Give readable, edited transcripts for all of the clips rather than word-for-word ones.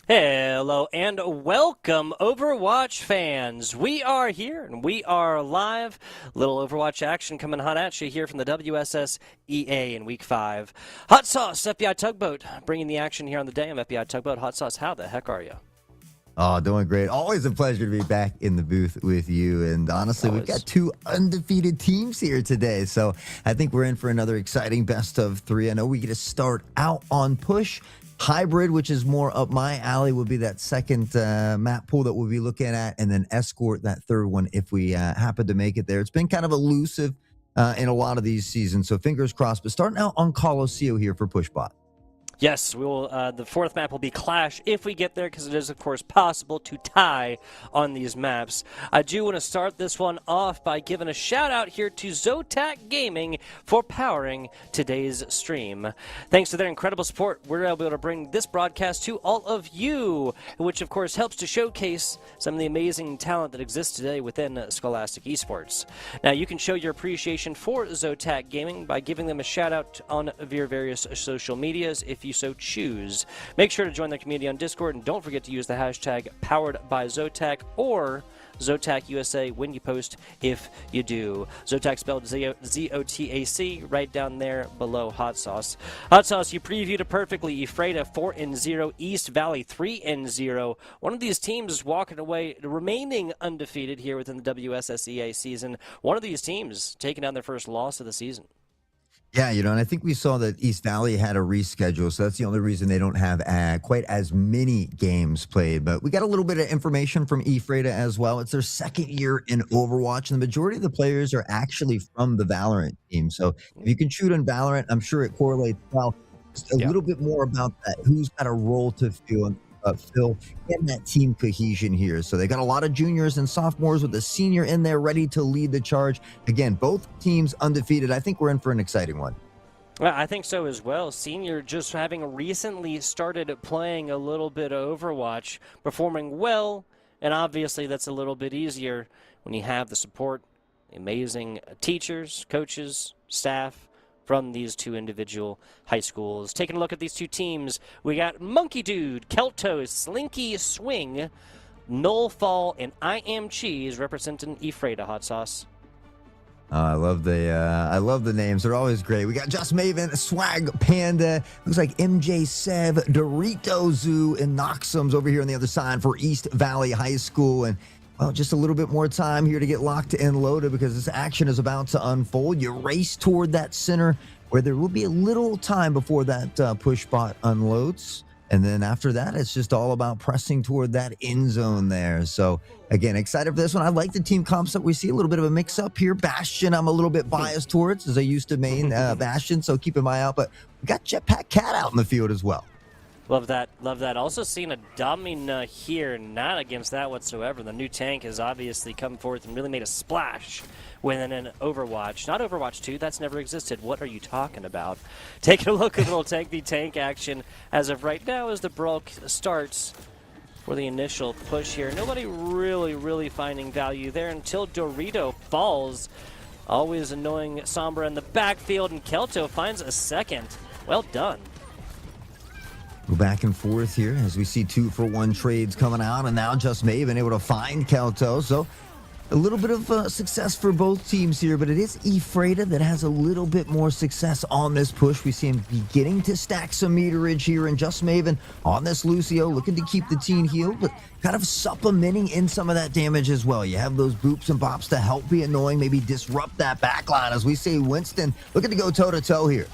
Hello and welcome, Overwatch fans. We are here and we are live. Little Overwatch action coming hot at you here from the WSSEA in Week 5. Hot Sauce, FBI Tugboat, bringing the action here on the day. I'm FBI Tugboat. Hot Sauce, how the heck are you? Oh, doing great. Always a pleasure to be back in the booth with you. And honestly, Always. we've got two undefeated teams here today. So I think we're in for another exciting best of three. I know we get to start out on push. Hybrid, which is more up my alley, will be that second map pool that we'll be looking at. And then escort, that third one, if we happen to make it there. It's been kind of elusive in a lot of these seasons. So fingers crossed. But starting out on Colosseo here for Pushbot. Yes, we will. The fourth map will be Clash if we get there, because it is, of course, possible to tie on these maps. I do want to start this one off by giving a shout out here to Zotac Gaming for powering today's stream. Thanks to their incredible support, we're able to bring this broadcast to all of you, which, of course, helps to showcase some of the amazing talent that exists today within Scholastic Esports. Now, you can show your appreciation for Zotac Gaming by giving them a shout out on your various social medias if you so choose. Make sure to join the community on Discord, and don't forget to use the hashtag #PoweredByZotac or Zotac USA when you post if you do. Zotac spelled Z-O-T-A-C right down there below Hot Sauce. Hot Sauce, you previewed it perfectly. Ephrata 4-0, East Valley 3-0. One of these teams is walking away, remaining undefeated here within the WSSEA season. One of these teams taking down their first loss of the season. Yeah, and I think we saw that East Valley had a reschedule, so that's the only reason they don't have quite as many games played. But we got a little bit of information from Ephrata as well. It's their second year in Overwatch, and the majority of the players are actually from the Valorant team. So if you can shoot in Valorant, I'm sure it correlates well. Just a little bit more about that. Who's got a role to fill in that team cohesion here. So they got a lot of juniors and sophomores with a senior in there ready to lead the charge. Again, both teams undefeated. I think we're in for an exciting one. Well, I think so as well. Senior just having recently started playing a little bit of Overwatch, performing well, and obviously that's a little bit easier when you have the support, amazing teachers, coaches, staff, from these two individual high schools. Taking a look at these two teams, we got Monkey Dude, Kelto, Slinky Swing, Nullfall, and I Am Cheese representing Ephrata. Hot Sauce. I love the names. They're always great. We got Just Maven, Swag Panda, looks like MJ Sev, Dorito Zoo, and Noxums over here on the other side for East Valley High School. And well, just a little bit more time here to get locked and loaded because this action is about to unfold. You race toward that center where there will be a little time before that push bot unloads. And then after that, it's just all about pressing toward that end zone there. So, again, excited for this one. I like the team comps that we see. A little bit of a mix-up here. Bastion, I'm a little bit biased towards, as I used to main Bastion, so keep an eye out. But we got Jetpack Cat out in the field as well. Love that. Love that. Also seeing a Domina here, not against that whatsoever. The new tank has obviously come forth and really made a splash within an Overwatch. Not Overwatch 2, that's never existed. What are you talking about? Taking a look at a little tank v tank action as of right now as the brawl starts for the initial push here. Nobody really finding value there until Dorito falls. Always annoying Sombra in the backfield, and Kelto finds a second. Well done. Go back and forth here as we see 2-for-1 trades coming out, and now Just Maven able to find Kelto. So a little bit of success for both teams here, but it is Ephrata that has a little bit more success on this push. We see him beginning to stack some meterage here, and Just Maven on this Lucio looking to keep the team healed, but kind of supplementing in some of that damage as well. You have those boops and bops to help be annoying, maybe disrupt that backline as we see Winston looking to go toe-to-toe here.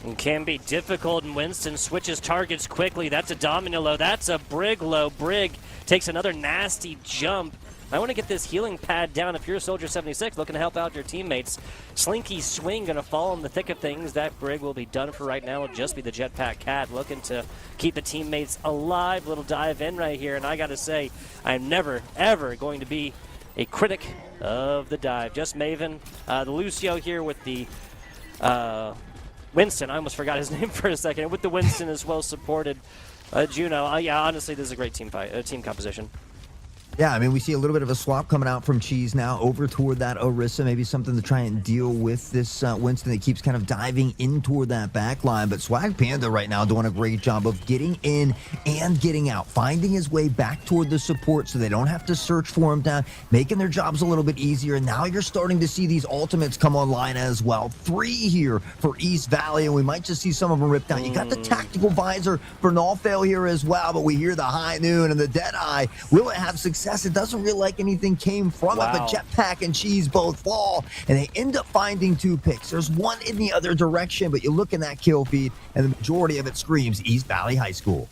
It can be difficult, and Winston switches targets quickly. That's a Domino low. That's a Brig low. Brig takes another nasty jump. I want to get this healing pad down if you're a Soldier 76 looking to help out your teammates. Slinky Swing going to fall in the thick of things. That Brig will be done for right now. It'll just be the Jetpack Cat looking to keep the teammates alive. Little dive in right here, and I got to say, I'm never, ever going to be a critic of the dive. Just Maven. The Lucio here with the Winston. I almost forgot his name for a second. With the Winston as well supported Juno. Yeah, honestly, this is a great team fight, team composition. Yeah, I mean, we see a little bit of a swap coming out from Cheese now over toward that Orisa. Maybe something to try and deal with this Winston that keeps kind of diving in toward that back line. But Swag Panda right now doing a great job of getting in and getting out, finding his way back toward the support so they don't have to search for him down, making their jobs a little bit easier. And now you're starting to see these ultimates come online as well. 3 here for East Valley, and we might just see some of them ripped down. You got the tactical visor for Nalfail here as well, but we hear the high noon and the dead eye. Will it have success? It doesn't really like anything came from it, but Jetpack and Cheese both fall, and they end up finding 2 picks. There's one in the other direction, but you look in that kill feed, and the majority of it screams East Valley High School.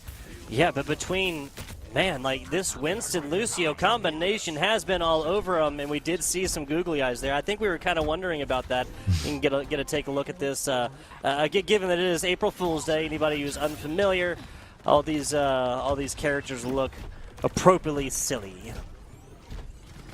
Yeah, but between, man, like this Winston-Lucio combination has been all over them, and we did see some googly eyes there. I think we were kind of wondering about that. You can take a look at this. Given that it is April Fool's Day, anybody who's unfamiliar, all these characters look appropriately silly.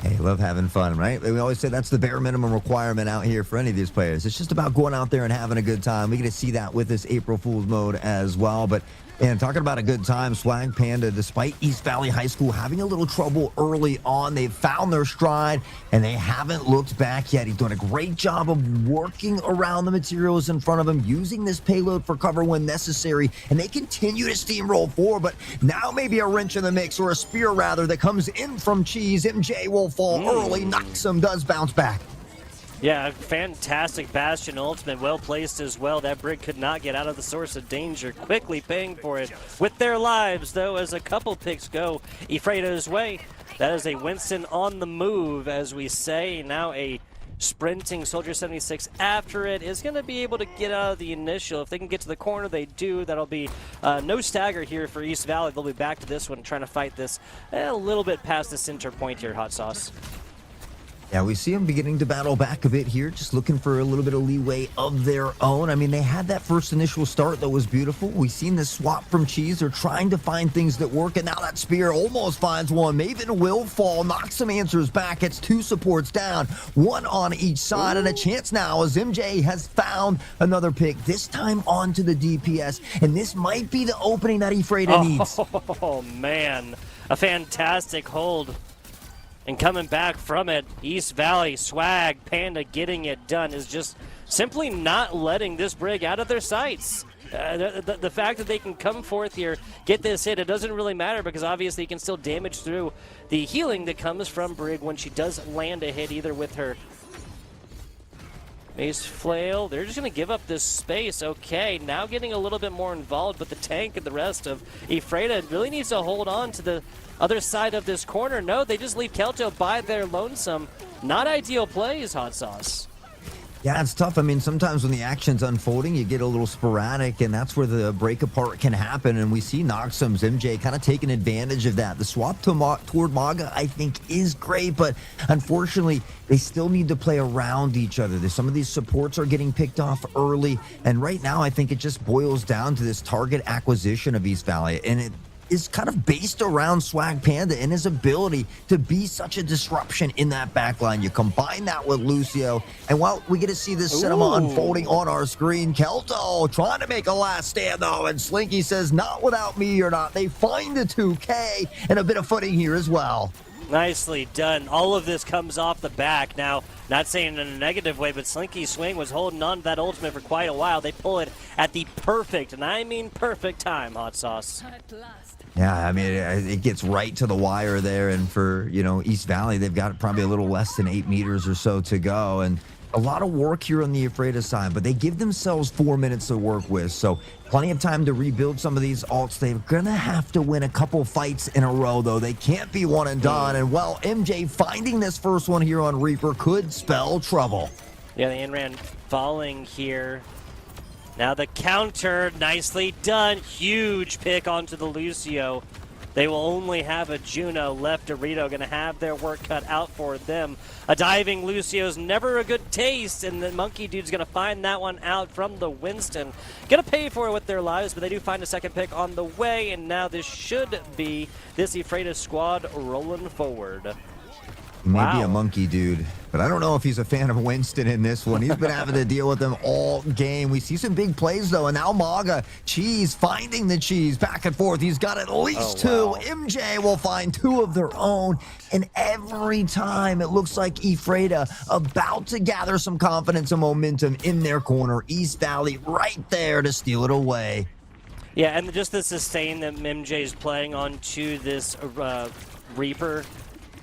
Hey, love having fun, right? We always say that's the bare minimum requirement out here for any of these players. It's just about going out there and having a good time. We get to see that with this April Fool's mode as well. But and talking about a good time, Swag Panda, despite East Valley High School having a little trouble early on, they've found their stride, and they haven't looked back yet. He's doing a great job of working around the materials in front of him, using this payload for cover when necessary, and they continue to steamroll forward, but now maybe a wrench in the mix, or a spear rather, that comes in from Cheese. MJ will fall early. Noxum does bounce back. Yeah, fantastic Bastion ultimate, well placed as well. That Brig could not get out of the source of danger, quickly paying for it with their lives, though, as a couple picks go Ephrata's way. That is a Winston on the move, as we say. Now a sprinting Soldier 76 after it is going to be able to get out of the initial. If they can get to the corner, they do. That'll be no stagger here for East Valley. They'll be back to this one, trying to fight this a little bit past the center point here, Hot Sauce. Yeah, we see them beginning to battle back a bit here, just looking for a little bit of leeway of their own. I mean, they had that first initial start that was beautiful. We've seen this swap from Cheese. They're trying to find things that work, and now that spear almost finds one. Maven will fall. Noxum answers back. It's 2 supports down, 1 on each side, and a chance now as MJ has found another pick, this time onto the DPS, and this might be the opening that Ephrata needs. Oh, man. A fantastic hold. And coming back from it, East Valley, Swag, Panda getting it done is just simply not letting this Brig out of their sights. The fact that they can come forth here, get this hit, it doesn't really matter because obviously you can still damage through the healing that comes from Brig when she does land a hit, either with her Mace Flail. They're just going to give up this space. Okay, now getting a little bit more involved, but the tank and the rest of Ephrata really needs to hold on to the other side of this corner. No, they just leave Kelto by their lonesome. Not ideal plays, Hot Sauce. Yeah, it's tough. I mean, sometimes when the action's unfolding, you get a little sporadic, and that's where the break apart can happen. And we see Noxum's MJ kind of taking advantage of that. The swap toward Maga, I think, is great, but unfortunately, they still need to play around each other. Some of these supports are getting picked off early, and right now, I think it just boils down to this target acquisition of East Valley, and it is kind of based around Swag Panda and his ability to be such a disruption in that backline. You combine that with Lucio, and while we get to see this cinema unfolding on our screen, Kelto trying to make a last stand, though, and Slinky says, not without me or not. They find the 2K and a bit of footing here as well. Nicely done. All of this comes off the back. Now, not saying in a negative way, but Slinky's swing was holding on to that ultimate for quite a while. They pull it at the perfect, and I mean perfect time, Hot Sauce. Yeah, I mean, it gets right to the wire there, and for, East Valley, they've got probably a little less than 8 meters or so to go, and a lot of work here on the Ephrata side, but they give themselves 4 minutes to work with, so plenty of time to rebuild some of these alts. They're gonna have to win a couple fights in a row, though. They can't be one and done, and well, MJ finding this first one here on Reaper could spell trouble. Yeah, the Inran falling here. Now the counter, nicely done. Huge pick onto the Lucio. They will only have a Juno left. Dorito going to have their work cut out for them. A diving Lucio's never a good taste, and the Monkey Dude's going to find that one out from the Winston. Going to pay for it with their lives, but they do find a second pick on the way, and now this should be this Ephrata squad rolling forward. He may be a Wow. monkey dude, but I don't know if he's a fan of Winston in this one. He's been having to deal with him all game. We see some big plays, though, and now Maga, Cheese, finding the Cheese, back and forth. He's got at least two. Wow. MJ will find two of their own, and every time it looks like Ephrata about to gather some confidence and momentum in their corner. East Valley right there to steal it away. Yeah, and just the sustain that MJ is playing onto this Reaper,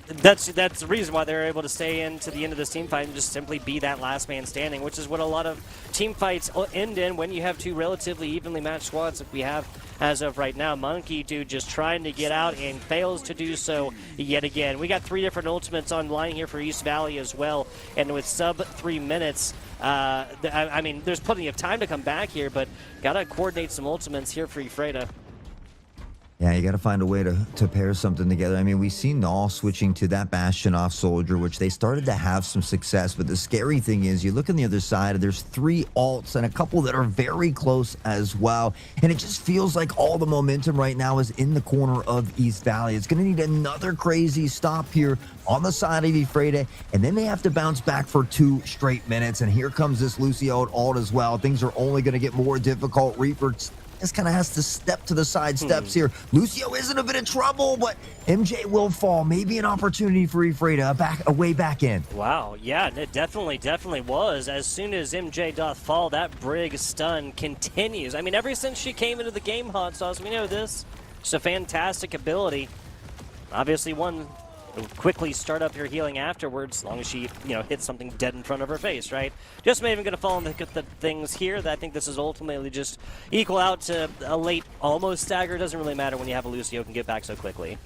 that's the reason why they're able to stay into the end of this team fight and just simply be that last man standing, which is what a lot of team fights end in when you have two relatively evenly matched squads like we have as of right now. Monkey Dude just trying to get out and fails to do so yet again. We got 3 different ultimates online here for East Valley as well, and with sub 3 minutes, I mean, there's plenty of time to come back here, but gotta coordinate some ultimates here for Ephrata. Yeah, you got to find a way to pair something together. I mean, we see Null switching to that Bastion off Soldier, which they started to have some success. But the scary thing is, you look on the other side, there's 3 alts and a couple that are very close as well. And it just feels like all the momentum right now is in the corner of East Valley. It's going to need another crazy stop here on the side of Ephrata, and then they have to bounce back for 2 straight minutes. And here comes this Lucio alt as well. Things are only going to get more difficult. Reaper just kind of has to step to the side steps here. Lucio is in a bit of trouble, but MJ will fall. Maybe an opportunity for Ephrata, a way back in. Wow, yeah, it definitely was. As soon as MJ doth fall, that Brig stun continues. I mean, ever since she came into the game, Hot Sauce, we know this. It's a fantastic ability. Obviously, one quickly start up your healing afterwards, as long as she, hits something dead in front of her face, right? Just maybe going to fall in the things here. I think this is ultimately just equal out to a late almost stagger. Doesn't really matter when you have a Lucio who can get back so quickly.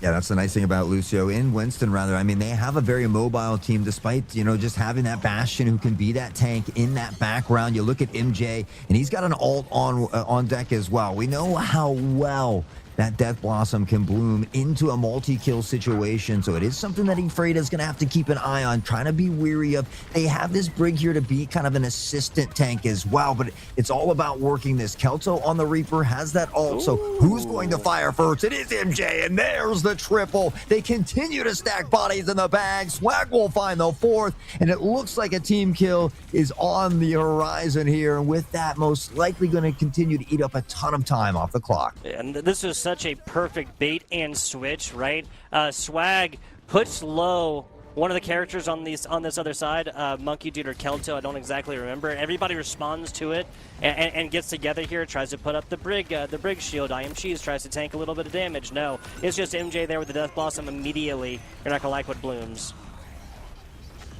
Yeah, that's the nice thing about Lucio and Winston, rather. I mean, they have a very mobile team, despite, just having that Bastion who can be that tank in that background. You look at MJ, and he's got an ult on deck as well. We know how well that Death Blossom can bloom into a multi-kill situation. So it is something that Ephrata is going to have to keep an eye on, trying to be weary of. They have this Brig here to be kind of an assistant tank as well, but it's all about working this. Kelto on the Reaper has that ult, so who's going to fire first? It is MJ, and there's the triple. They continue to stack bodies in the bag. Swag will find the 4th, and it looks like a team kill is on the horizon here, and with that, most likely going to continue to eat up a ton of time off the clock. And this is such a perfect bait and switch, right? Swag puts low one of the characters on this other side, Monkey Dude or Kelto, I don't exactly remember. Everybody responds to it and gets together here, tries to put up the brig shield. I Am Cheese tries to tank a little bit of damage. No, it's just MJ there with the Death Blossom immediately. You're not gonna like what blooms.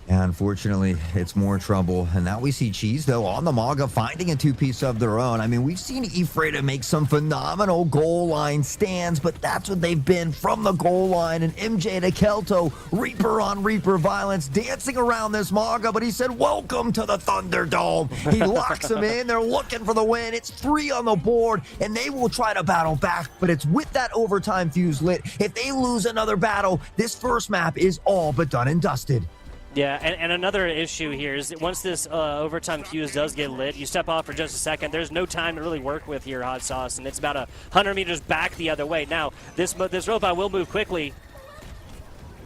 And unfortunately, it's more trouble. And now we see Cheese, though, on the Maga, finding a 2-piece of their own. I mean, we've seen Ephrata make some phenomenal goal line stands, but that's what they've been from the goal line. And MJ to Kelto, Reaper on Reaper violence, dancing around this Maga, but he said, welcome to the Thunderdome. He locks him in. They're looking for the win. It's 3 on the board, and they will try to battle back, but it's with that overtime fuse lit. If they lose another battle, this first map is all but done and dusted. Yeah, and another issue here is that once this overtime fuse does get lit, you step off for just a second. There's no time to really work with here, Hot Sauce, and it's about 100 meters back the other way. Now, this robot will move quickly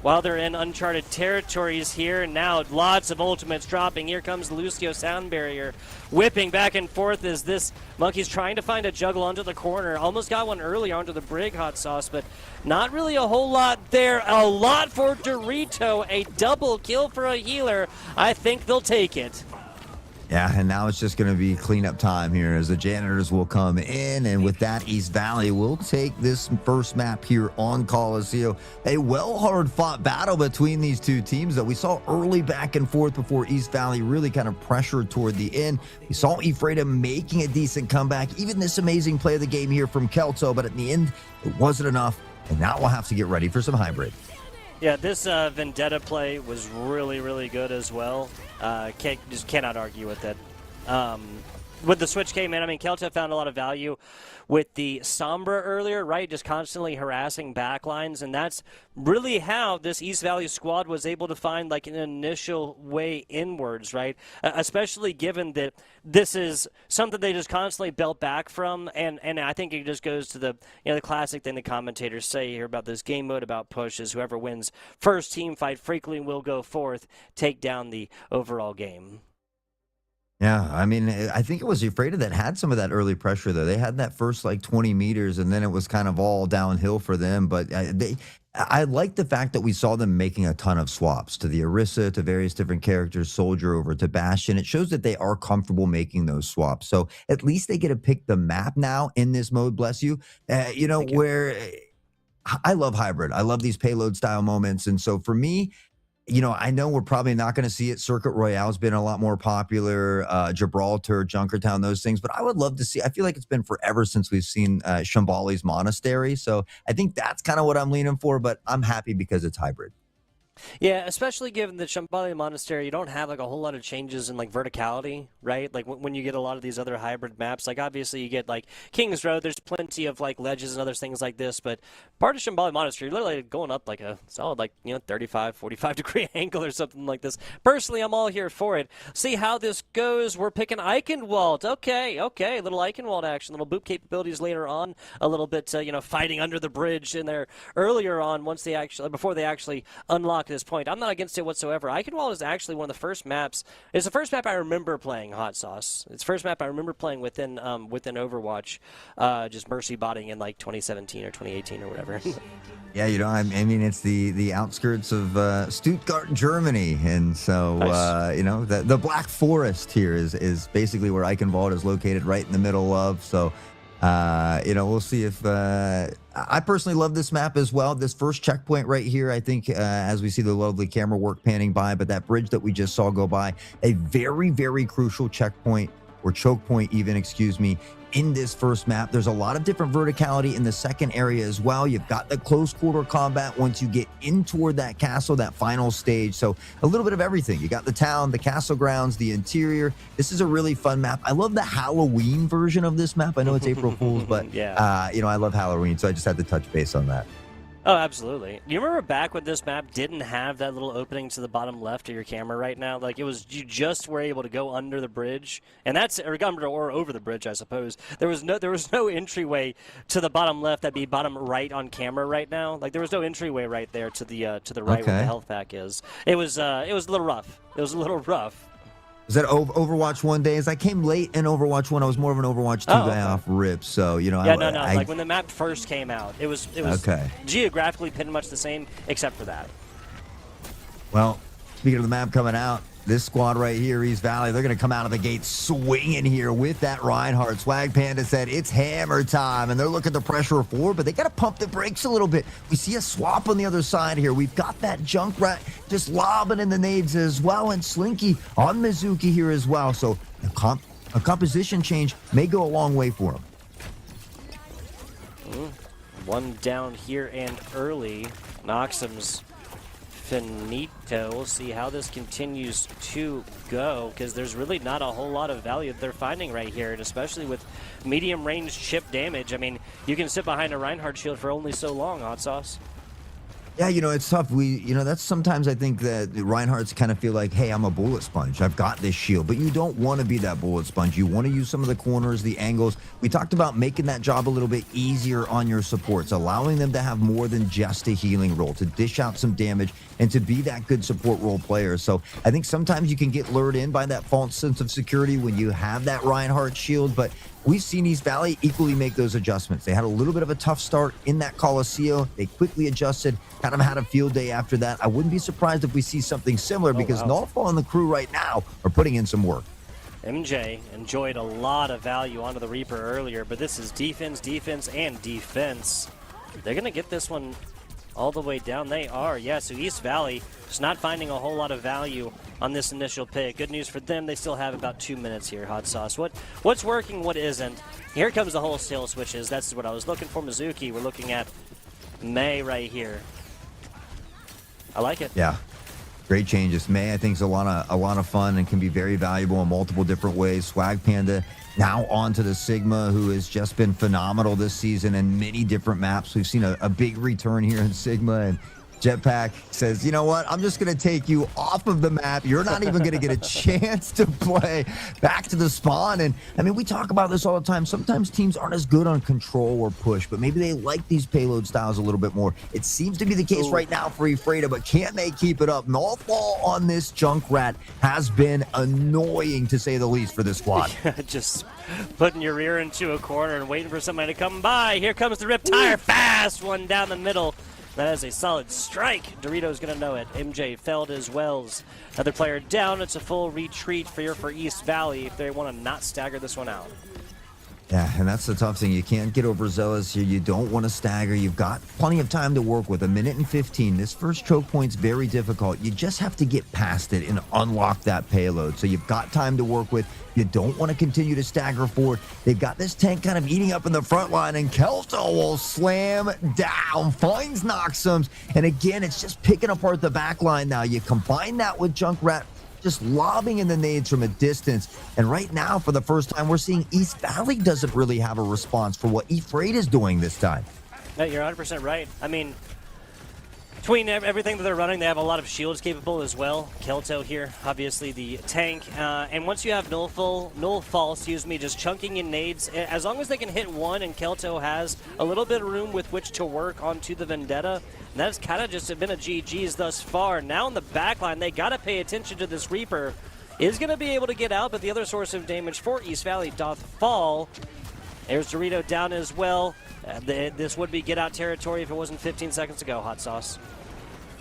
while they're in uncharted territories here. Now, lots of ultimates dropping. Here comes the Lucio sound barrier, whipping back and forth as this Monkey's trying to find a juggle onto the corner. Almost got one earlier onto the Brig, Hot Sauce, but not really a whole lot there. A lot for Dorito. A double kill for a healer. I think they'll take it. Yeah, and now it's just going to be cleanup time here as the janitors will come in, and with that, East Valley will take this first map here on Coliseum. A hard-fought battle between these two teams that we saw early back and forth before East Valley really kind of pressured toward the end. We saw Ephrata making a decent comeback, even this amazing play of the game here from Kelto, but at the end, it wasn't enough, and now we'll have to get ready for some hybrid. Yeah, this Vendetta play was really, really good as well. Just cannot argue with it. With the switch came in, I mean, Kelta found a lot of value with the Sombra earlier, right? Just constantly harassing backlines, and that's really how this East Valley squad was able to find like an initial way inwards, right? Especially given that this is something they just constantly built back from, and I think it just goes to the the classic thing the commentators say here about this game mode about pushes. Whoever wins first team fight frequently will go forth, take down the overall game. Yeah, I mean, I think it was Ephrata that had some of that early pressure, though. They had that first like 20 meters, and then it was kind of all downhill for them. But I like the fact that we saw them making a ton of swaps to the Orisa, to various different characters, Soldier over to Bastion. It shows that they are comfortable making those swaps. So at least they get to pick the map now in this mode. Bless you. Where I love hybrid. I love these payload style moments, and so for me. I know we're probably not going to see it. Circuit Royale's been a lot more popular, Gibraltar, Junkertown, those things. But I would love to see. I feel like it's been forever since we've seen Shambhali's Monastery. So I think that's kind of what I'm leaning for. But I'm happy because it's hybrid. Yeah, especially given the Shambhala Monastery, you don't have like a whole lot of changes in like verticality, right? Like when you get a lot of these other hybrid maps, like obviously you get like King's Road, there's plenty of like ledges and other things like this, but part of Shambhala Monastery, you're literally going up like a solid like 35, 45 degree angle or something like this. Personally, I'm all here for it. See how this goes. We're picking Eichenwald. Okay, little Eichenwald action, little boop capabilities later on, a little bit fighting under the bridge in there earlier on before they actually unlock this point. I'm not against it whatsoever. Eichenwald is actually one of the first maps. It's the first map I remember playing Hot Sauce. It's the first map I remember playing within Overwatch, just mercy botting in like 2017 or 2018 or whatever. Yeah, I mean, it's the outskirts of Stuttgart, Germany, and so Nice. the Black Forest here is basically where Eichenwald is located, right in the middle of. So we'll see if I personally love this map as well. This first checkpoint right here, I think, as we see the lovely camera work panning by, but that bridge that we just saw go by, a very, very crucial checkpoint or choke point even, excuse me, in this first map. There's a lot of different verticality in the second area as well. You've got the close quarter combat once you get in toward that castle, that final stage. So a little bit of everything. You got the town, the castle grounds, the interior. This is a really fun map. I love the Halloween version of this map. I know it's April Fool's, but Yeah. I love Halloween, so I just had to touch base on that. Oh, absolutely. You remember back when this map didn't have that little opening to the bottom left of your camera right now? Like, you just were able to go under the bridge, and that's or over the bridge, I suppose. There was no entryway to the bottom left. That'd be bottom right on camera right now. Like, there was no entryway right there to the right where the health pack is. It was a little rough. It was a little rough. Is that Overwatch 1 days? I came late in Overwatch 1. I was more of an Overwatch 2 guy off rip, so, Yeah, no. Like, when the map first came out, it was okay. Geographically pretty much the same, except for that. Well, speaking of the map coming out, this squad right here, East Valley, they're going to come out of the gate swinging here with that Reinhardt. Swag Panda said it's hammer time, and they're looking to pressure forward, but they got to pump the brakes a little bit. We see a swap on the other side here. We've got that Junkrat just lobbing in the nades as well, and Slinky on Mizuki here as well. So a composition change may go a long way for him. One down here and early. Noxum's finito. We'll see how this continues to go, because there's really not a whole lot of value that they're finding right here, and especially with medium range chip damage. I mean, you can sit behind a Reinhardt shield for only so long, Hot Sauce. Yeah, it's tough. That's sometimes I think that the Reinhardts kind of feel like, hey, I'm a bullet sponge. I've got this shield. But you don't want to be that bullet sponge. You want to use some of the corners, the angles. We talked about making that job a little bit easier on your supports, allowing them to have more than just a healing role, to dish out some damage, and to be that good support role player. So I think sometimes you can get lured in by that false sense of security when you have that Reinhardt shield, but we've seen East Valley equally make those adjustments. They had a little bit of a tough start in that Coliseum. They quickly adjusted, kind of had a field day after that. I wouldn't be surprised if we see something similar because Nullfall and the crew right now are putting in some work. MJ enjoyed a lot of value onto the Reaper earlier, but this is defense, and defense. They're going to get this one all the way down. They are, yeah. So East Valley is not finding a whole lot of value on this initial pick. Good news for them. They still have about 2 minutes here, Hot Sauce. What's working, what isn't? Here comes the wholesale switches. That's what I was looking for. Mizuki, we're looking at May right here. I like it. Yeah. Great changes. May, I think, is a lot of fun and can be very valuable in multiple different ways. Swag Panda now on to the Sigma, who has just been phenomenal this season in many different maps. We've seen a big return here in Sigma, and Jetpack says, you know what? I'm just going to take you off of the map. You're not even going to get a chance to play back to the spawn. And I mean, we talk about this all the time. Sometimes teams aren't as good on control or push, but maybe they like these payload styles a little bit more. It seems to be the case right now for Ephrata, but can they keep it up? Nullfall on this Junkrat has been annoying, to say the least, for this squad. Just putting your rear into a corner and waiting for somebody to come by. Here comes the Rip Tire. Fast one down the middle. That is a solid strike. Dorito's going to know it. MJ felled as wells. Another player down. It's a full retreat for East Valley if they want to not stagger this one out. Yeah, and that's the tough thing. You can't get overzealous here. You don't want to stagger. You've got plenty of time to work with. 1:15. This first choke point's very difficult. You just have to get past it and unlock that payload. So you've got time to work with. You don't want to continue to stagger forward. They've got this tank kind of eating up in the front line, and Kelto will slam down, finds Noxums, and again, it's just picking apart the back line now. You combine that with Junkrat just lobbing in the nades from a distance. And right now, for the first time, we're seeing East Valley doesn't really have a response for what Ephrata is doing this time. No, you're 100% right. I mean, between everything that they're running, they have a lot of shields capable as well. Kelto here, obviously the tank. And once you have Nullfall, just chunking in nades, as long as they can hit one and Kelto has a little bit of room with which to work onto the Vendetta, and that's kind of just been a GG's thus far. Now in the backline, they got to pay attention to this Reaper. Is going to be able to get out, but the other source of damage for East Valley doth fall. There's Dorito down as well. This would be get out territory if it wasn't 15 seconds ago, Hot Sauce.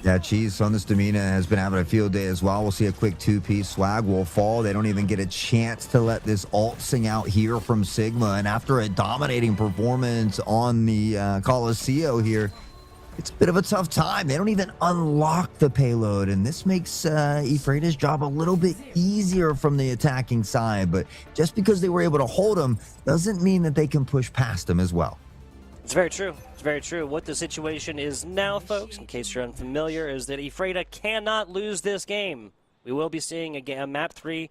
Yeah, Cheese on this Domina has been having a field day as well. We'll see a quick two-piece. Swag will fall. They don't even get a chance to let this ult sing out here from Sigma. And after a dominating performance on the Coliseum here, it's a bit of a tough time. They don't even unlock the payload, and this makes Ephrata's job a little bit easier from the attacking side. But just because they were able to hold him doesn't mean that they can push past him as well. It's very true. It's very true. What the situation is now, folks, in case you're unfamiliar, is that Ephrata cannot lose this game. We will be seeing a map 3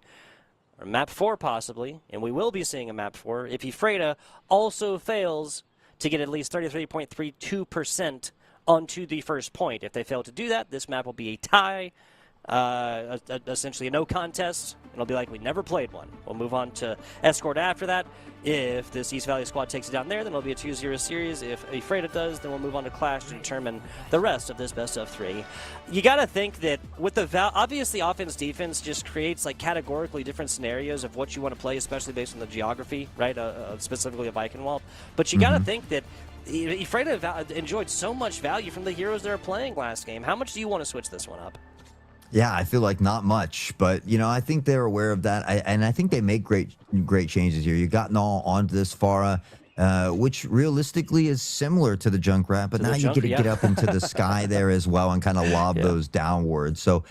or map 4 possibly, and we will be seeing a map 4 if Ephrata also fails to get at least 33.32% onto the first point. If they fail to do that, this map will be a tie, essentially a no contest. It'll be like we never played one. We'll move on to Escort after that. If this East Valley squad takes it down there, then it'll be a 2-0 series. If Ephrata does, then we'll move on to Clash to determine the rest of this best of 3. You got to think that with the obviously offense-defense just creates like categorically different scenarios of what you want to play, especially based on the geography, right? Specifically of Eichenwald. But you got to think that Ephrata enjoyed so much value from the heroes they were playing last game. How much do you want to switch this one up? Yeah, I feel like not much, but you know, I think they're aware of that, and I think they make great changes here. You got Null onto this Pharah, which realistically is similar to the Junkrat, but now you get to get up into the sky there as well and kind of lob those downwards. So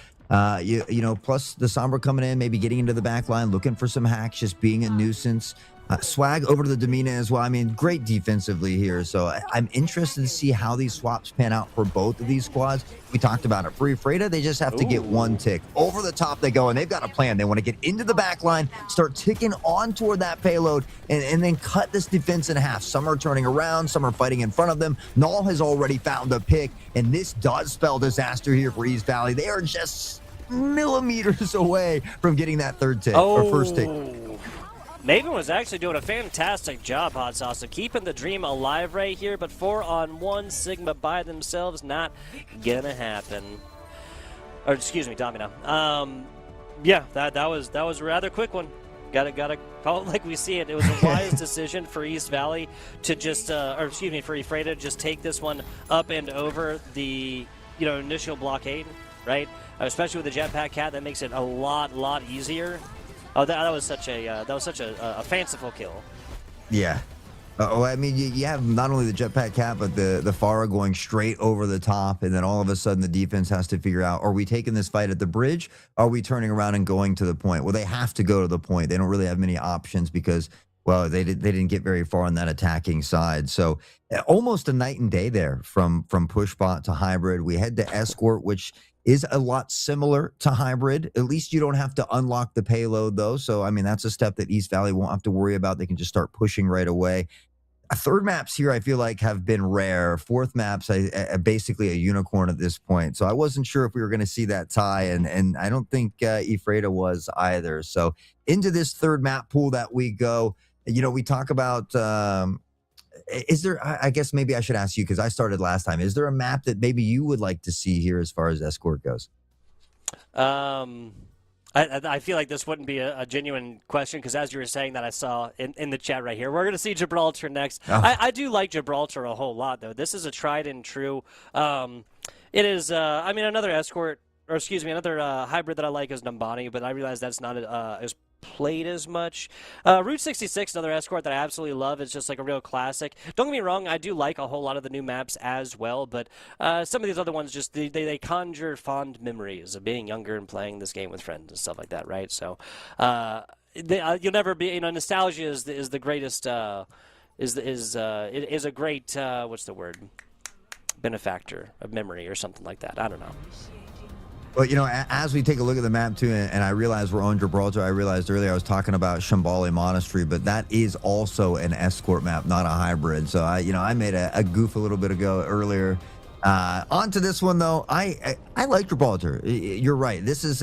you know, plus the Sombra coming in, maybe getting into the back line, looking for some hacks, just being a nuisance. Swag over to the Domina as well. I mean, great defensively here. So I'm interested to see how these swaps pan out for both of these squads. We talked about it. For Ephrata, they just have to get one tick. Over the top they go, and they've got a plan. They want to get into the back line, start ticking on toward that payload, and then cut this defense in half. Some are turning around. Some are fighting in front of them. Null has already found a pick, and this does spell disaster here for East Valley. They are just millimeters away from getting that third tick, or first tick. Maven was actually doing a fantastic job, Hot Sauce, of keeping the dream alive right here, but 4-on-1 Sigma by themselves, not gonna happen. Or excuse me, Domino. Yeah, that was a rather quick one. Gotta call it like we see it. It was a wise decision for East Valley to just, or excuse me, for Ephrata to just take this one up and over the initial blockade, right? Especially with the Jetpack Cat, that makes it a lot easier. Oh, that was such a fanciful kill. Yeah. I mean, you have not only the Jetpack Cat, but the Pharah going straight over the top, and then all of a sudden the defense has to figure out: are we taking this fight at the bridge? Are we turning around and going to the point? Well, they have to go to the point. They don't really have many options because, well, they didn't get very far on that attacking side. So almost a night and day there from push bot to hybrid. We head to escort, which is a lot similar to hybrid. At least you don't have to unlock the payload though. So I mean that's a step that East Valley won't have to worry about. They can just start pushing right away. Third maps here, I feel like have been rare. Fourth maps, basically a unicorn at this point. So I wasn't sure if we were going to see that tie, and I don't think Ephrata was either. So into this third map pool that we go. We talk about. Is there? I guess maybe I should ask you because I started last time. Is there a map that maybe you would like to see here as far as escort goes? I feel like this wouldn't be a genuine question because as you were saying that, I saw in the chat right here, we're going to see Gibraltar next. Oh. I do like Gibraltar a whole lot, though. This is a tried and true. It is, I mean, another escort, or excuse me, another hybrid that I like is Numbani, but I realize that's not as played as much. Route 66, another escort that I absolutely love. It's just like a real classic. Don't get me wrong, I do like a whole lot of the new maps as well, but some of these other ones just they conjure fond memories of being younger and playing this game with friends and stuff like that, right? So you'll never be, nostalgia is the greatest. It is a great what's the word? Benefactor of memory or something like that. I don't know. But, as we take a look at the map, too, and I realize we're on Gibraltar, I realized earlier I was talking about Shambali Monastery, but that is also an escort map, not a hybrid. So, I made a goof a little bit ago earlier. On to this one, though. I like Gibraltar. You're right. This is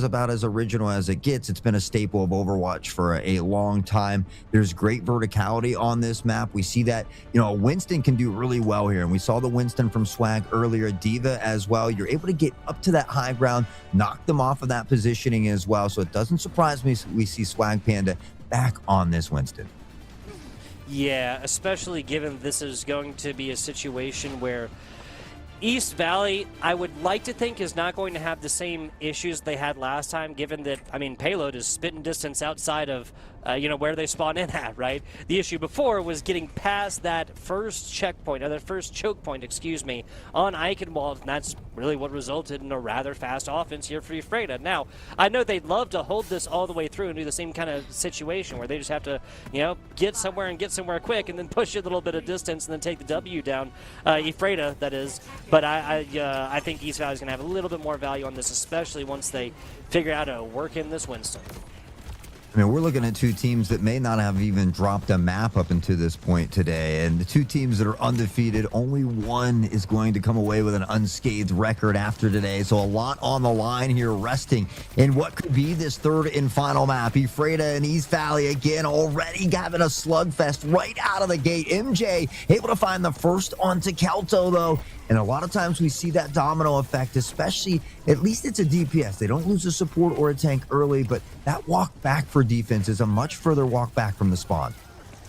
about as original as it gets. It's been a staple of Overwatch for a long time. There's great verticality on this map. We see that, Winston can do really well here. And we saw the Winston from Swag earlier, Diva as well. You're able to get up to that high ground, knock them off of that positioning as well. So it doesn't surprise me we see Swag Panda back on this Winston. Yeah, especially given this is going to be a situation where East Valley, I would like to think, is not going to have the same issues they had last time, given that, payload is spitting distance outside of, where they spawn in at, right? The issue before was getting past that first checkpoint, or that first choke point, on Eichenwald, and that's really what resulted in a rather fast offense here for Ephrata. Now, I know they'd love to hold this all the way through and do the same kind of situation where they just have to, get somewhere quick and then push a little bit of distance and then take the W down, Ephrata, that is. But I think East Valley is going to have a little bit more value on this, especially once they figure out how to work in this Winston. We're looking at two teams that may not have even dropped a map up until this point today. And the two teams that are undefeated, only one is going to come away with an unscathed record after today. So a lot on the line here, resting in what could be this third and final map. Ephrata and East Valley again already having a slugfest right out of the gate. MJ able to find the first onto Kelto, though. And a lot of times we see that domino effect, especially, at least it's a DPS. They don't lose a support or a tank early, but that walk back for defense is a much further walk back from the spawn.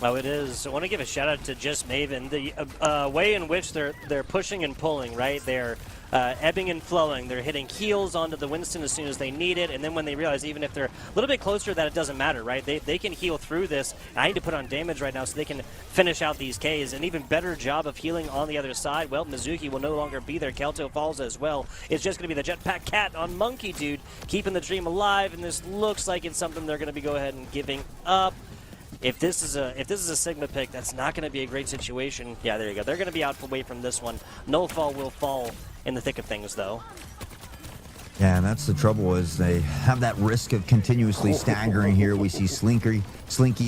Oh, it is. I want to give a shout out to Just Maven. The way in which they're pushing and pulling, right? They're ebbing and flowing. They're hitting heals onto the Winston as soon as they need it, and then when they realize even if they're a little bit closer that it doesn't matter, right? They can heal through this. I need to put on damage right now so they can finish out these Ks. An even better job of healing on the other side. Well, Mizuki will no longer be there. Kelto falls as well. It's just going to be the Jetpack Cat on Monkey Dude, keeping the dream alive, and this looks like it's something they're going to be go ahead and giving up. If this is a Sigma pick, that's not going to be a great situation. Yeah, there you go. They're going to be out away from this one. Nullfall will fall in the thick of things, though. Yeah, and that's the trouble is they have that risk of continuously staggering here. We see Slinky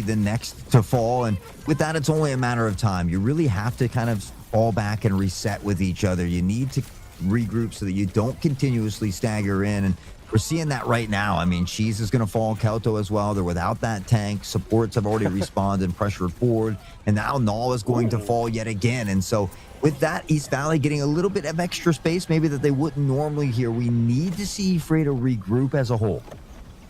the next to fall, and with that, it's only a matter of time. You really have to kind of fall back and reset with each other. You need to regroup so that you don't continuously stagger in, and we're seeing that right now. Cheese is going to fall, Kelto as well. They're without that tank. Supports have already respawned and pressured forward, and now Null is going to fall yet again. And so with that, East Valley getting a little bit of extra space, maybe that they wouldn't normally here. We need to see Ephrata regroup as a whole.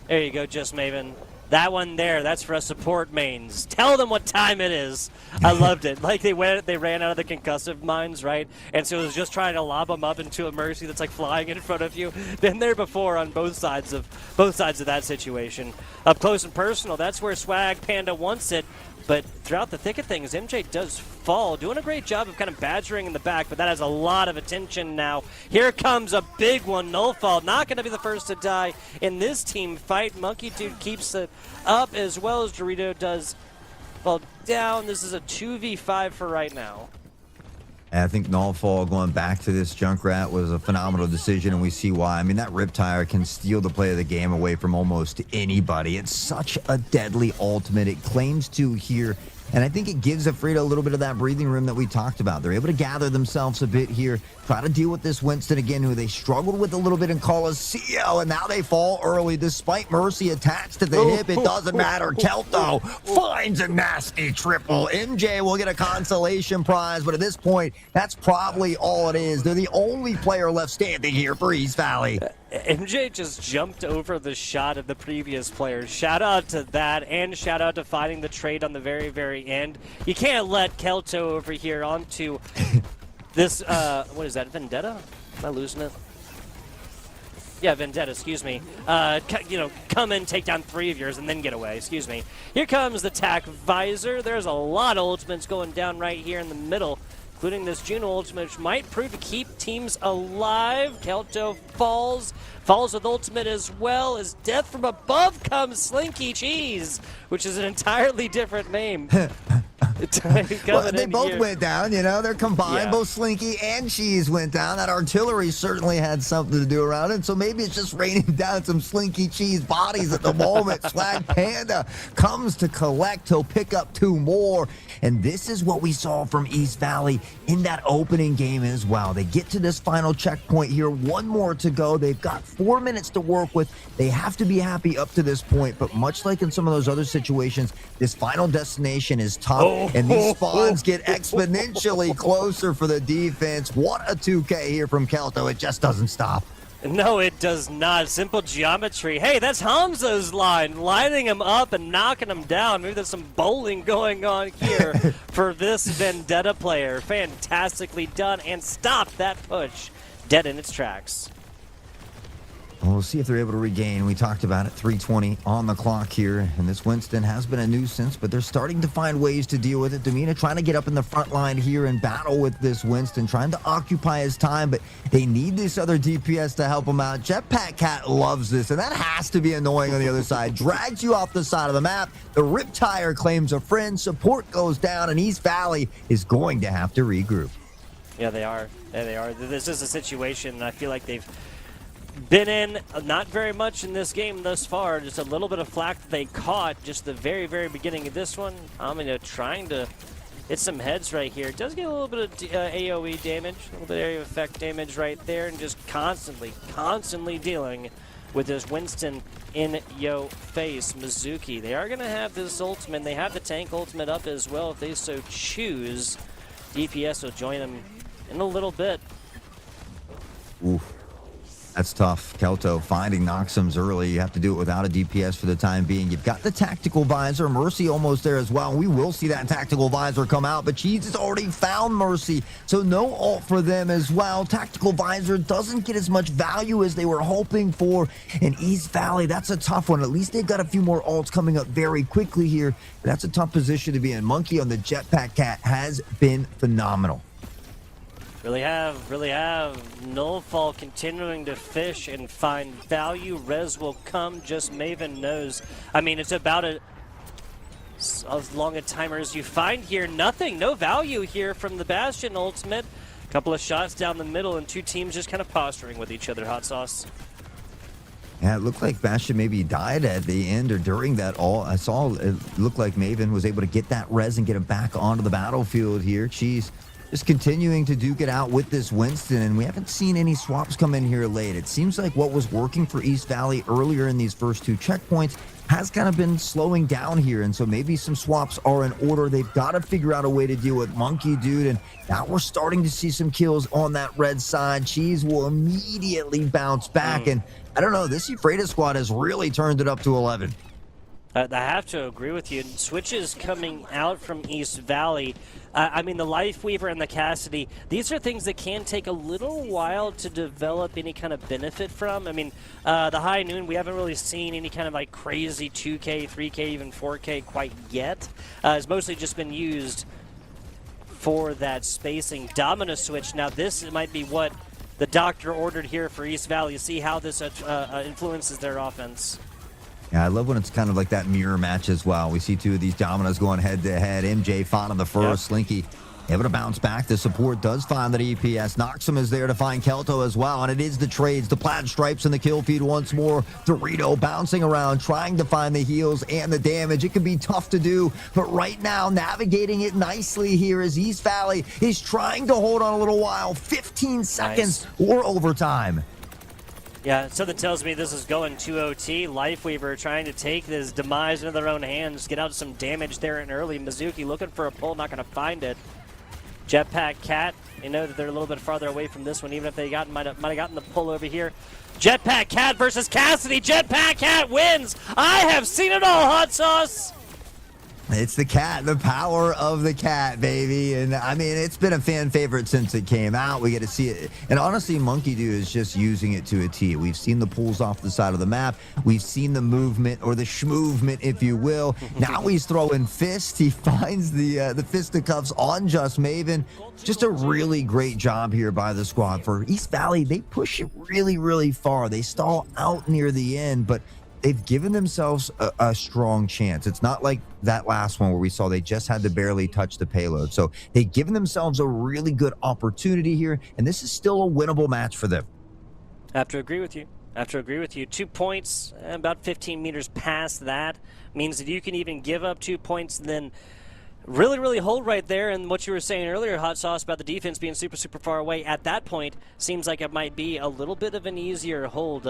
There you go, Just Maven. That one there, that's for us support mains. Tell them what time it is. I loved it. Like they ran out of the concussive mines, right? And so it was just trying to lob them up into a Mercy that's like flying in front of you. Been there before on both sides of that situation. Up close and personal, that's where Swag Panda wants it. But throughout the thick of things, MJ does fall, doing a great job of kind of badgering in the back, but that has a lot of attention now. Here comes a big one, Nullfall, not going to be the first to die in this team fight. Monkey Dude keeps it up as well as Dorito does fall down. This is a 2v5 for right now. And I think Nullfall going back to this Junkrat was a phenomenal decision, and we see why. I mean, that Riptire can steal the play of the game away from almost anybody. It's such a deadly ultimate. It claims to here, and I think it gives Ephrata a little bit of that breathing room that we talked about. They're able to gather themselves a bit here, try to deal with this Winston again, who they struggled with a little bit in Coliseum, and now they fall early despite Mercy attached to the hip. It doesn't matter. Kelto finds a nasty triple. MJ will get a consolation prize, but at this point, that's probably all it is. They're the only player left standing here for East Valley. MJ just jumped over the shot of the previous player. Shout out to that, and shout out to finding the trade on the very, very end. You can't let Kelto over here onto this, what is that, Vendetta? Am I losing it? Yeah, Vendetta, excuse me. Come in, take down 3 of yours, and then get away, excuse me. Here comes the TAC Visor. There's a lot of ultimates going down right here in the middle, including this Juno ultimate, which might prove to keep teams alive. Kelto falls with ultimate as well. As death from above comes Slinky Cheese, which is an entirely different name. Well, they both went down, they're combined. Yeah. Both Slinky and Cheese went down. That artillery certainly had something to do around it, so maybe it's just raining down some Slinky Cheese bodies at the moment. Swag Panda comes to collect. He'll pick up 2 more, and this is what we saw from East Valley in that opening game as well. They get to this final checkpoint here. 1 more to go. They've got 4 minutes to work with. They have to be happy up to this point, but much like in some of those other situations, this final destination is tough. And these spawns get exponentially closer for the defense. What a 2K here from Kelto. It just doesn't stop. No, it does not. Simple geometry. Hey, that's Hamza's line, lining him up and knocking him down. Maybe there's some bowling going on here for this Vendetta player. Fantastically done, and stopped that push dead in its tracks. We'll see if they're able to regain. We talked about it, 3:20 on the clock here, and this Winston has been a nuisance, but they're starting to find ways to deal with it. Domina trying to get up in the front line here and battle with this Winston, trying to occupy his time, but they need this other DPS to help him out. Jetpack Cat loves this, and that has to be annoying on the other side. Drags you off the side of the map. The Riptire claims a friend. Support goes down, and East Valley is going to have to regroup. Yeah, they are. Yeah, they are. This is a situation, and I feel like they've been in not very much in this game thus far. Just a little bit of flack that they caught just the very, very beginning of this one. Trying to hit some heads right here. It does get a little bit of AoE damage, a little bit of area effect damage right there, and just constantly dealing with this Winston in yo face. Mizuki, they are going to have this ultimate. They have the tank ultimate up as well if they so choose. DPS will join them in a little bit. Oof. That's tough. Kelto finding Noxums early. You have to do it without a DPS for the time being. You've got the tactical visor. Mercy almost there as well. We will see that tactical visor come out, but Cheese has already found Mercy, so no ult for them as well. Tactical visor doesn't get as much value as they were hoping for. In East Valley, that's a tough one. At least they've got a few more ults coming up very quickly here. That's a tough position to be in. Monkey on the Jetpack Cat has been phenomenal. Really have. Nullfall continuing to fish and find value. Res will come, just Maven knows. I mean, it's about as long a timer as you find here. Nothing, no value here from the Bastion ultimate. Couple of shots down the middle and 2 teams just kind of posturing with each other. Hot sauce. Yeah, it looked like Bastion maybe died at the end or during that all. I saw it looked like Maven was able to get that res and get him back onto the battlefield here. Cheese just continuing to duke it out with this Winston, and we haven't seen any swaps come in here late. It seems like what was working for East Valley earlier in these first 2 checkpoints has kind of been slowing down here, and so maybe some swaps are in order. They've got to figure out a way to deal with Monkey Dude, and now we're starting to see some kills on that red side. Cheese will immediately bounce back, and I don't know, this Ephrata squad has really turned it up to 11. I have to agree with you. Switches coming out from East Valley. I mean, the Lifeweaver and the Cassidy, these are things that can take a little while to develop any kind of benefit from. I mean, the High Noon, we haven't really seen any kind of like crazy 2K, 3K, even 4K quite yet. It's mostly just been used for that spacing. Domino Switch, now this might be what the doctor ordered here for East Valley. See how this influences their offense. Yeah, I love when it's kind of like that mirror match as well. We see 2 of these dominoes going head to head. MJ fought on the first. Yep. Slinky Able to bounce back. The support does find that EPS. Noxum is there to find Kelto as well. And it is the trades, the plaid stripes and the kill feed once more. Dorito bouncing around, trying to find the heals and the damage. It can be tough to do, but right now navigating it nicely here as East Valley is trying to hold on a little while. 15 seconds or overtime. Yeah, something tells me this is going to OT. Lifeweaver trying to take this demise into their own hands, get out some damage there and early. Mizuki looking for a pull, not going to find it. Jetpack Cat, you know that they're a little bit farther away from this one, even if they might have gotten the pull over here. Jetpack Cat versus Cassidy. Jetpack Cat wins. I have seen it all, Hot Sauce. It's the cat, the power of the cat, baby. And I mean, it's been a fan favorite since it came out. We get to see it. And honestly, Monkey Dude is just using it to a T. We've seen the pulls off the side of the map. We've seen the movement, or the schmovement, if you will. Now he's throwing fists. He finds the fisticuffs on Just Maven. Just a really great job here by the squad. For East Valley, they push it really, really far. They stall out near the end, but they've given themselves a strong chance. It's not like that last one where we saw they just had to barely touch the payload. So they've given themselves a really good opportunity here, and this is still a winnable match for them. I have to agree with you. 2 points, about 15 meters past that, means that you can even give up 2 points and then really, really hold right there. And what you were saying earlier, Hot Sauce, about the defense being super, super far away, at that point, seems like it might be a little bit of an easier hold.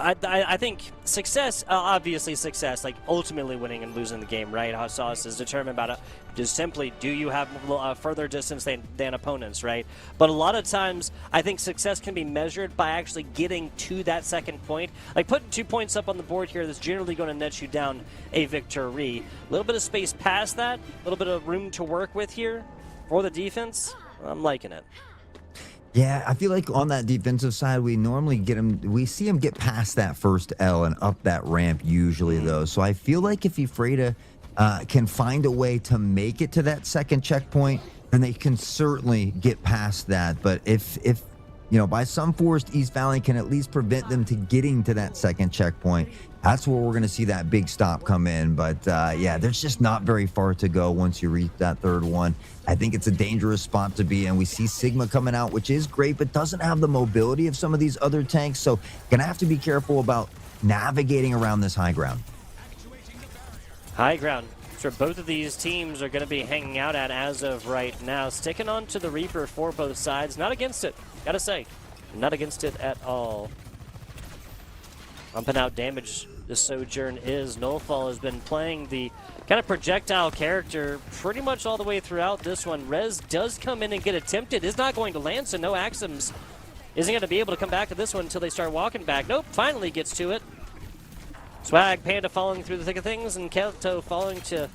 I think success, obviously success, like ultimately winning and losing the game, right? Hot Sauce is determined about it. Just simply, do you have further distance than opponents, right? But a lot of times, I think success can be measured by actually getting to that second point. Like putting 2 points up on the board here, that's generally going to net you down a victory. A little bit of space past that, a little bit of room to work with here for the defense. I'm liking it. Yeah, I feel like on that defensive side, we normally we see him get past that first L and up that ramp usually, though. So I feel like if Ephrata can find a way to make it to that second checkpoint, then they can certainly get past that. But if you know, by some forced, East Valley can at least prevent them to getting to that second checkpoint, that's where we're going to see that big stop come in. But yeah, there's just not very far to go once you reach that third one. I think it's a dangerous spot to be in. We see Sigma coming out, which is great, but doesn't have the mobility of some of these other tanks. So going to have to be careful about navigating around this high ground. High ground. Sure, both of these teams are going to be hanging out at as of right now. Sticking on to the Reaper for both sides. Not against it, gotta say. Not against it at all. Pumping out damage, the Sojourn is. Nullfall has been playing the kind of projectile character pretty much all the way throughout this one. Rez does come in and get attempted. Is not going to land, so no Axims isn't going to be able to come back to this one until they start walking back. Nope, finally gets to it. Swag Panda following through the thick of things, and Kelto falling to a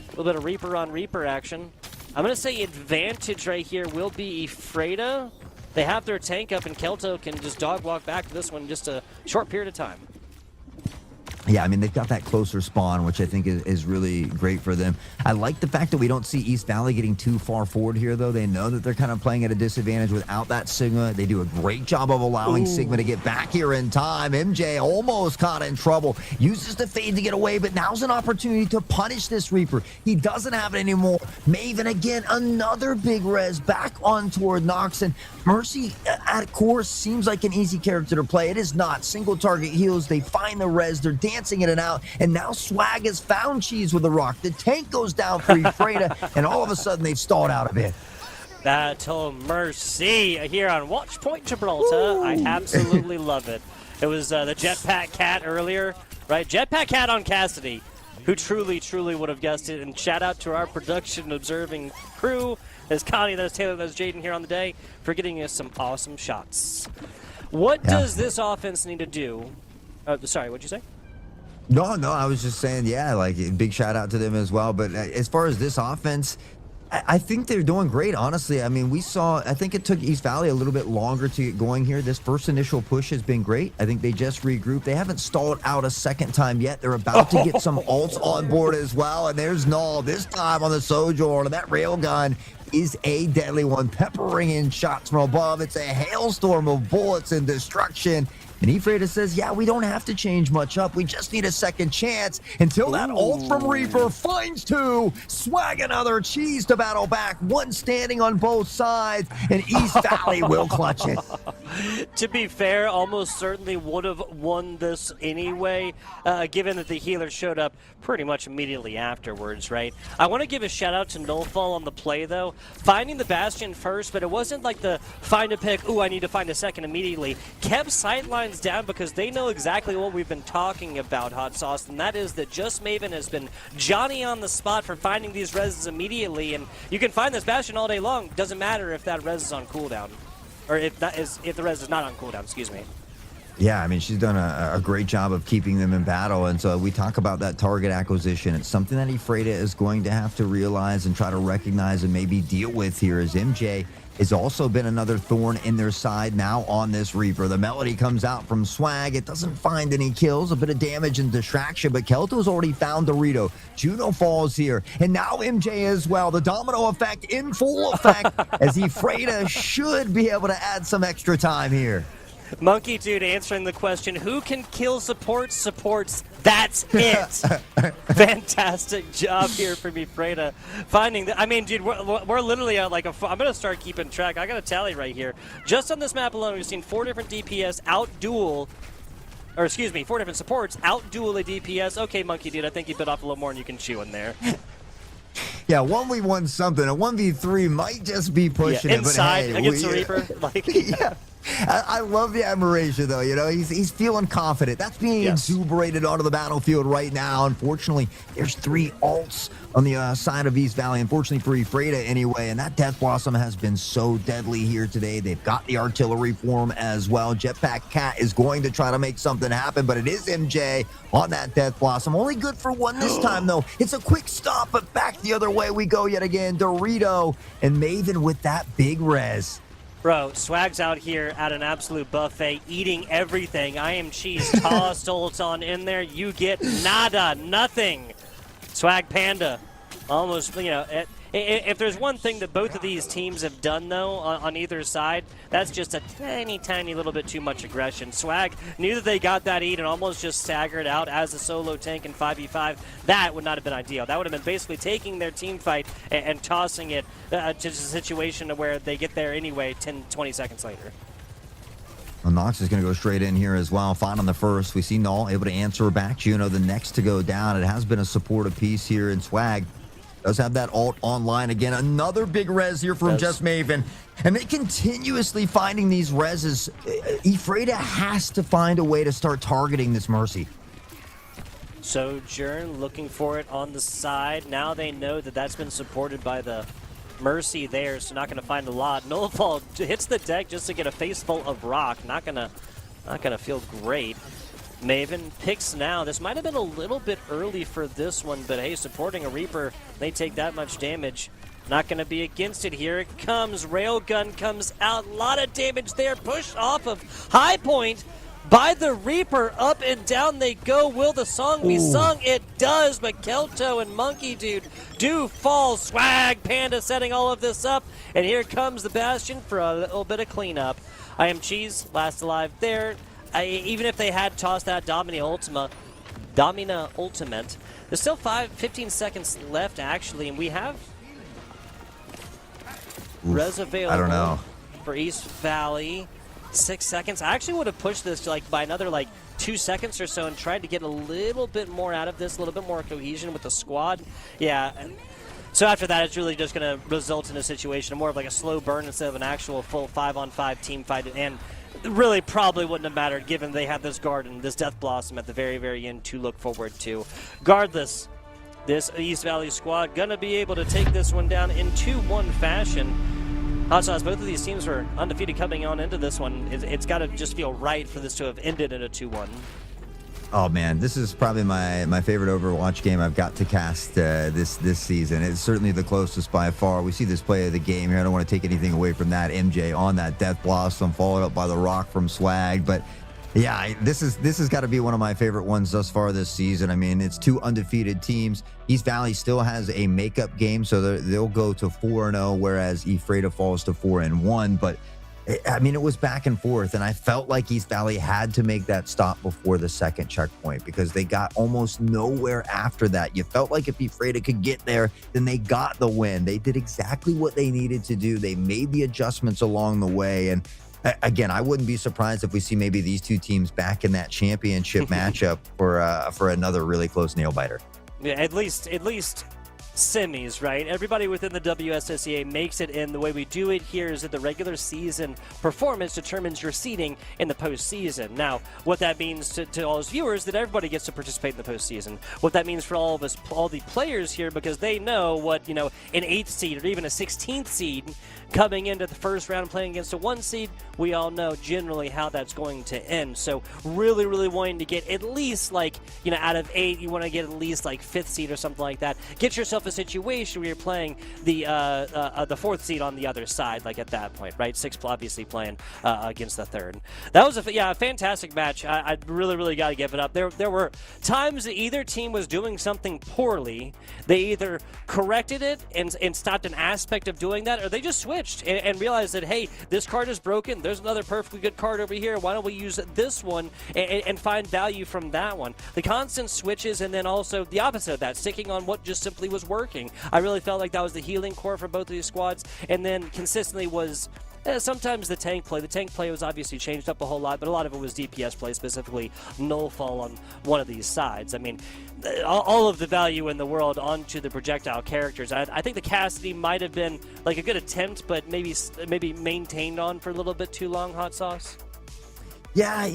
little bit of Reaper on Reaper action. I'm going to say advantage right here will be Ephrata. They have their tank up, and Kelto can just dog walk back to this one in just a short period of time. Yeah, I mean, they've got that closer spawn, which I think is really great for them. I like the fact that we don't see East Valley getting too far forward here, though. They know that they're kind of playing at a disadvantage without that Sigma. They do a great job of allowing Sigma to get back here in time. MJ almost caught in trouble. Uses the fade to get away, but now's an opportunity to punish this Reaper. He doesn't have it anymore. Maven again, another big res back on toward Nox. And Mercy, at course, seems like an easy character to play. It is not. Single target heals. They find the res. They're dancing in and out, and now Swag has found Cheese with a rock. The tank goes down for Ephrata, and all of a sudden they've stalled out of it. Battle Mercy here on Watch Point Gibraltar. Ooh. I absolutely love it. It was the Jetpack Cat earlier, right? Jetpack Cat on Cassidy, who truly, truly would have guessed it. And shout out to our production observing crew. There's Connie, there's Taylor, there's Jaden here on the day for getting us some awesome shots. What does this offense need to do? Sorry, what'd you say? No, I was just saying, yeah, like, big shout out to them as well. But as far as this offense, I think they're doing great, honestly. I mean, I think it took East Valley a little bit longer to get going here. This first initial push has been great. I think they just regrouped. They haven't stalled out a second time yet. They're about to get some ults on board as well. And there's Null this time on the Sojourn. And that railgun is a deadly one, peppering in shots from above. It's a hailstorm of bullets and destruction. And Ephrata says, yeah, we don't have to change much up. We just need a second chance until that ult from Reaper finds two. Swag another cheese to battle back. One standing on both sides, and East Valley will clutch it. To be fair, almost certainly would have won this anyway, given that the healer showed up pretty much immediately afterwards, right? I want to give a shout out to Nullfall on the play, though. Finding the Bastion first, but it wasn't like the find a pick, ooh, I need to find a second immediately. Kept sightlines down because they know exactly what we've been talking about, Hot Sauce, and that is that Just Maven has been Johnny on the spot for finding these reses immediately, and you can find this Bastion all day long. Doesn't matter if that res is on cooldown. Or if the res is not on cooldown, excuse me. Yeah, I mean, she's done a great job of keeping them in battle. And so we talk about that target acquisition. It's something that Ephrata is going to have to realize and try to recognize and maybe deal with here, as MJ has also been another thorn in their side now on this Reaper. The Melody comes out from Swag. It doesn't find any kills, a bit of damage and distraction, but Kelto's already found Dorito. Juno falls here, and now MJ as well. The domino effect in full effect as Ephrata should be able to add some extra time here. Monkey Dude answering the question, who can kill supports? Supports. That's it. Fantastic job here from Ephrata. Finding that, I mean, dude, we're literally at like I'm going to start keeping track. I got a tally right here. Just on this map alone, we've seen 4 different DPS out-duel, or excuse me, 4 different supports out-duel a DPS. Okay, Monkey Dude, I think you bit off a little more than you can chew in there. Yeah, 1v1 something. A 1v3 might just be pushing it. Inside but hey, against the Reaper. Like, yeah. I love the admiration, though. You know, he's feeling confident. That's being exuberated onto the battlefield right now. Unfortunately, there's 3 ults on the side of East Valley. Unfortunately for Ephrata, anyway. And that Death Blossom has been so deadly here today. They've got the artillery form as well. Jetpack Cat is going to try to make something happen, but it is MJ on that Death Blossom. Only good for 1 this time, though. It's a quick stop, but back the other way we go yet again. Dorito and Maven with that big res. Bro, Swag's out here at an absolute buffet, eating everything. I am cheese tossed ults on in there. You get nada, nothing. Swag Panda, almost, you know, if there's one thing that both of these teams have done, though, on either side, that's just a tiny, tiny little bit too much aggression. Swag knew that they got that eat and almost just staggered out as a solo tank in 5v5. That would not have been ideal. That would have been basically taking their team fight and tossing it to a situation where they get there anyway 10, 20 seconds later. Well, Nox is going to go straight in here as well. Fine on the first. We see Null able to answer back. Juno the next to go down. It has been a supportive piece here in Swag. Does have that ult online again. Another big res here from Just Maven. And they continuously finding these reses. Ephrata has to find a way to start targeting this Mercy. Sojourn looking for it on the side. Now they know that that's been supported by the Mercy there, so not going to find a lot. Nullfall hits the deck just to get a face full of rock. Not gonna feel great. Maven picks now. This might have been a little bit early for this one, but hey, supporting a Reaper, they take that much damage. Not going to be against it. Here it comes. Railgun comes out. A lot of damage there. Pushed off of High Point by the Reaper. Up and down they go. Will the song be sung? It does, but Kelto and Monkey Dude do fall. Swag Panda setting all of this up. And here comes the Bastion for a little bit of cleanup. I am Cheese, last alive there. Even if they had tossed that Domina Ultimate, there's still 15 seconds left, actually, and we have res available. I don't know. For East Valley. 6 seconds. I actually would have pushed this like by another 2 seconds or so and tried to get a little bit more out of this, a little bit more cohesion with the squad. Yeah. So after that, it's really just going to result in a situation of more of like a slow burn instead of an actual full 5-on-5 team fight. And really probably wouldn't have mattered given they had this Garden, this Death Blossom at the very, very end to look forward to. Regardless, this East Valley squad going to be able to take this one down in 2-1 fashion. Hot Sauce, both of these teams were undefeated coming on into this one. It's got to just feel right for this to have ended in a 2-1. Oh man, this is probably my favorite Overwatch game I've got to cast this season. It's certainly the closest by far. We see this play of the game here. I don't want to take anything away from that. MJ on that Death Blossom, followed up by the Rock from Swag. But yeah, this has got to be one of my favorite ones thus far this season. I mean, it's 2 undefeated teams. East Valley still has a makeup game, so they'll go to 4-0, whereas Ephrata falls to 4-1. But I mean, it was back and forth, and I felt like East Valley had to make that stop before the second checkpoint because they got almost nowhere after that. You felt like if Ephrata could get there, then they got the win. They did exactly what they needed to do. They made the adjustments along the way, and again, I wouldn't be surprised if we see maybe these two teams back in that championship matchup for another really close nail biter. Yeah, at least semis, right? Everybody within the WSSEA makes it in. The way we do it here is that the regular season performance determines your seeding in the postseason. Now, what that means to all those viewers, that everybody gets to participate in the postseason. What that means for all of us, all the players here, because they know what, an 8th seed or even a 16th seed coming into the first round playing against a 1 seed, we all know generally how that's going to end. So really, really wanting to get at least out of 8, you want to get at least 5th seed or something like that. Get yourself a situation where you're playing the 4th seed on the other side, at that point, right? 6th obviously playing against the 3rd. That was a fantastic match. I really, really got to give it up. There were times that either team was doing something poorly. They either corrected it and stopped an aspect of doing that, or they just switched and realized that, hey, this card is broken. There's another perfectly good card over here. Why don't we use this one and find value from that one? The constant switches, and then also the opposite of that, sticking on what just simply was working. I really felt like that was the healing core for both of these squads, and then consistently was sometimes the tank play. The tank play was obviously changed up a whole lot, but a lot of it was DPS play, specifically nullfall on one of these sides. I mean, all of the value in the world onto the projectile characters. I think the Cassidy might have been a good attempt, but maybe maintained on for a little bit too long, Hot Sauce. Yeah,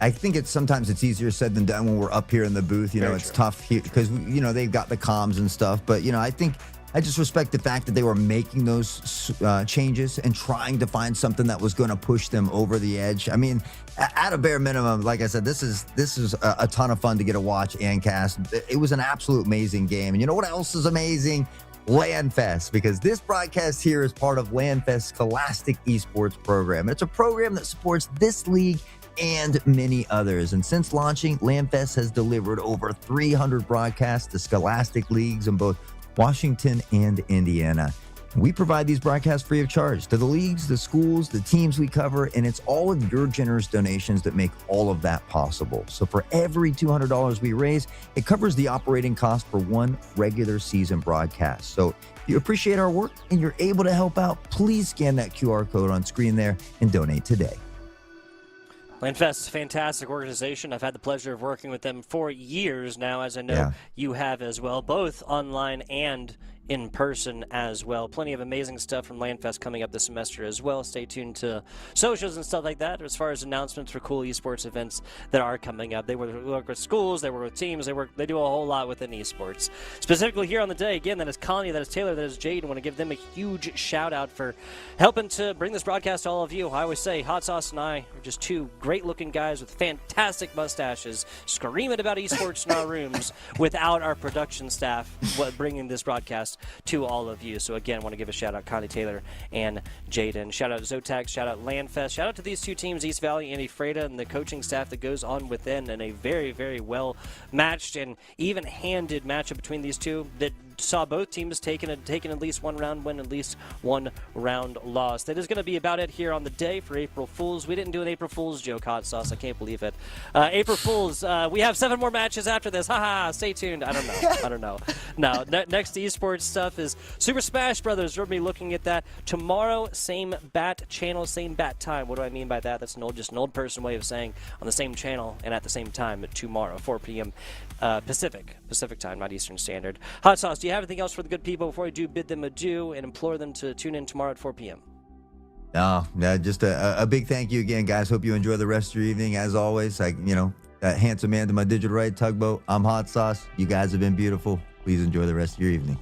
I think sometimes it's easier said than done when we're up here in the booth. It's tough here because, they've got the comms and stuff. But, I think I just respect the fact that they were making those changes and trying to find something that was going to push them over the edge. I mean, at a bare minimum, like I said, this is a ton of fun to get to watch and cast. It was an absolute amazing game. And you know what else is amazing? LANFest, because this broadcast here is part of LANFest's Scholastic Esports program. It's a program that supports this league and many others. And since launching, LANFest has delivered over 300 broadcasts to Scholastic leagues in both Washington and Indiana. We provide these broadcasts free of charge to the leagues, the schools, the teams we cover, and it's all of your generous donations that make all of that possible. So for every $200 we raise, it covers the operating cost for one regular season broadcast. So if you appreciate our work and you're able to help out, please scan that QR code on screen there and donate today. LANFest, fantastic organization. I've had the pleasure of working with them for years now, as I know you have as well, both online and in person as well. Plenty of amazing stuff from LANFest coming up this semester as well. Stay tuned to socials and stuff like that as far as announcements for cool esports events that are coming up. They work with schools, they work with teams, they do a whole lot within esports. Specifically here on the day, again, that is Connie, that is Taylor, that is Jade. I want to give them a huge shout out for helping to bring this broadcast to all of you. I always say Hot Sauce and I are just two great looking guys with fantastic mustaches screaming about esports in our rooms without our production staff bringing this broadcast to all of you. So again, I want to give a shout out Connie Taylor and Jaden. Shout out Zotac, shout out LANFest, shout out to these two teams, East Valley and Ephrata, and the coaching staff that goes on within, and a very, very well matched and even-handed matchup between these two that saw both teams taking at least one round win, at least one round loss. That is going to be about it here on the day for April Fools. We didn't do an April Fools joke, Hot Sauce. I can't believe it. April Fools, we have 7 more matches after this. Haha, stay tuned. I don't know. Now, next esports stuff is Super Smash Brothers. We're going to be looking at that tomorrow. Same bat channel, same bat time. What do I mean by that? That's just an old person way of saying on the same channel and at the same time tomorrow, 4 p.m. Pacific time, not Eastern Standard. Hot Sauce, do you have anything else for the good people before I do bid them adieu and implore them to tune in tomorrow at 4 p.m.? No, just a big thank you again, guys. Hope you enjoy the rest of your evening. As always, that handsome man to my digital right, Tugboat. I'm Hot Sauce. You guys have been beautiful. Please enjoy the rest of your evening.